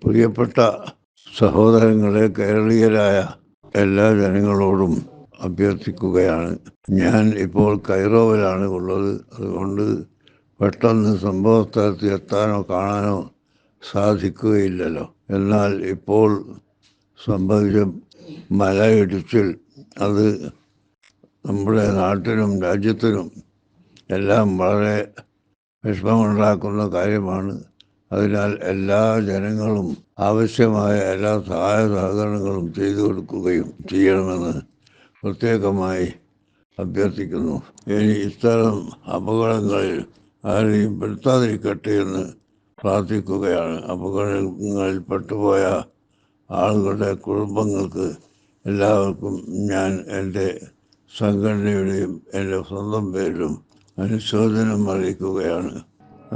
പ്രിയപ്പെട്ട സഹോദരങ്ങളെ, കേരളീയരായ എല്ലാ ജനങ്ങളോടും അഭ്യർത്ഥിക്കുകയാണ്. ഞാൻ ഇപ്പോൾ കൈറോവിലാണ് ഉള്ളത്. അതുകൊണ്ട് പെട്ടെന്ന് സംഭവസ്ഥലത്ത് എത്താനോ കാണാനോ സാധിക്കുകയില്ലല്ലോ. എന്നാൽ ഇപ്പോൾ സംഭവിച്ച മലയിടിച്ചിൽ അത് നമ്മുടെ നാട്ടിനും രാജ്യത്തിനും എല്ലാം വളരെ വിഷമമുണ്ടാക്കുന്ന കാര്യമാണ്. അതിനാൽ എല്ലാ ജനങ്ങളും ആവശ്യമായ എല്ലാ സഹായ സഹകരണങ്ങളും ചെയ്തു കൊടുക്കുകയും ചെയ്യണമെന്ന് പ്രത്യേകമായി അഭ്യർത്ഥിക്കുന്നു. ഇനി ഇത്തരം അപകടങ്ങളിൽ ആരെയും പെടുത്താതിരിക്കട്ടെ എന്ന് പ്രാർത്ഥിക്കുകയാണ്. അപകടങ്ങളിൽ പെട്ടുപോയ ആളുകളുടെ കുടുംബങ്ങൾക്ക് എല്ലാവർക്കും ഞാൻ എൻ്റെ സംഘടനയുടെയും എൻ്റെ സ്വന്തം പേരിലും അനുശോചനം അറിയിക്കുകയാണ്.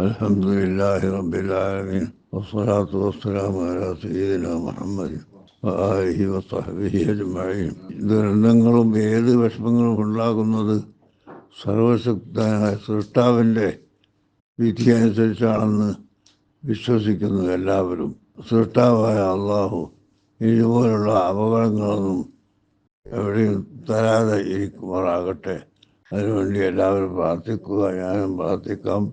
അൽഹംദുലില്ലാഹി റബ്ബിൽ ആലമീൻ വസ്സലാത്തു വസ്സലാമു അലാ സയ്യിദിനാ മുഹമ്മദ് വആലിഹി വസഹ്ബിഹി അജ്മഈൻ. ദുരന്തങ്ങളും ഏത് വിഷമങ്ങളും ഉണ്ടാകുന്നത് സർവശക്തനായ സൃഷ്ടാവിൻ്റെ വിധി അനുസരിച്ചാണെന്ന് വിശ്വസിക്കുന്നു എല്ലാവരും. സൃഷ്ടാവായ അള്ളാഹു ഇതുപോലുള്ള അപകടങ്ങളൊന്നും എവിടെയും തരാതെ ഇരിക്കുമാറാകട്ടെ. അതിനുവേണ്ടി എല്ലാവരും പ്രാർത്ഥിക്കുക. ഞാനും പ്രാർത്ഥിക്കാം.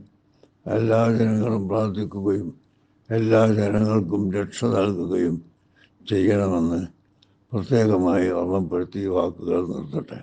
എല്ലാ ജനങ്ങളും പ്രാർത്ഥിക്കുകയും എല്ലാ ജനങ്ങൾക്കും രക്ഷ നൽകുകയും ചെയ്യണമെന്ന് പ്രത്യേകമായി ഓർമ്മപ്പെടുത്തി വാക്കുകൾ നിർത്തട്ടെ.